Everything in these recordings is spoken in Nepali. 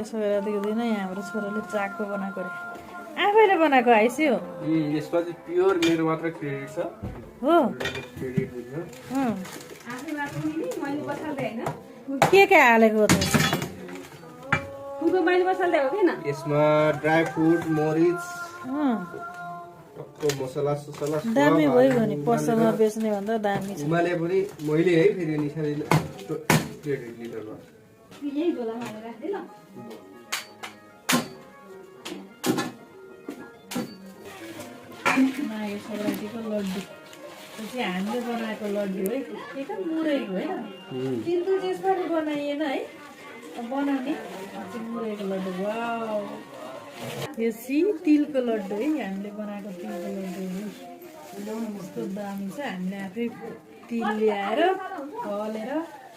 छोरा देख्दैन हाम्रो छोराले चाकको बनाएको रे आफैले बनाएको आइस्यो यसमा चाहिँ प्योर मेरो मात्र क्रेडिट छ हो क्रेडिट बुझ्नु के हालेको त यसमा ड्राई फ्रुट मरिच मसला ससला दामी भयो नि पसलमा बेच्ने भन्दा दामी छ हिमालय पनि मैले है फेरि निसाले क्रेडिट लिटरमा यही झोलामा हालेर राख्दै ल माघे सङ्क्रान्तिको लड्डु त्यो चाहिँ हामीले बनाएको लड्डु है के मुरैको होइन तिलको त्यसमा बनाइएन है बनाउने मुरैको लड्डु वाउ यो तिलको लड्डु है हामीले बनाएको तिलको लड्डु कस्तो दामी छ हामीले आफै तिल ल्याएर फलेर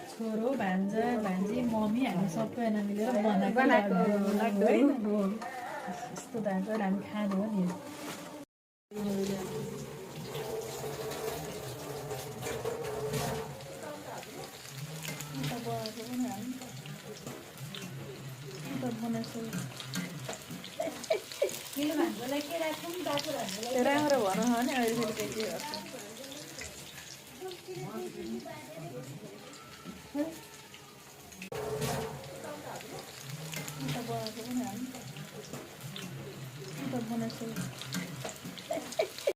छोरो भान्जा भान्जी मम्मी हामी सबैजना मिलेर बनाएको लड्डु है यस्तो दामी हामी खानु हो नि राम्रो भनौँ भने अहिले फेरि के गर्छ बनाएको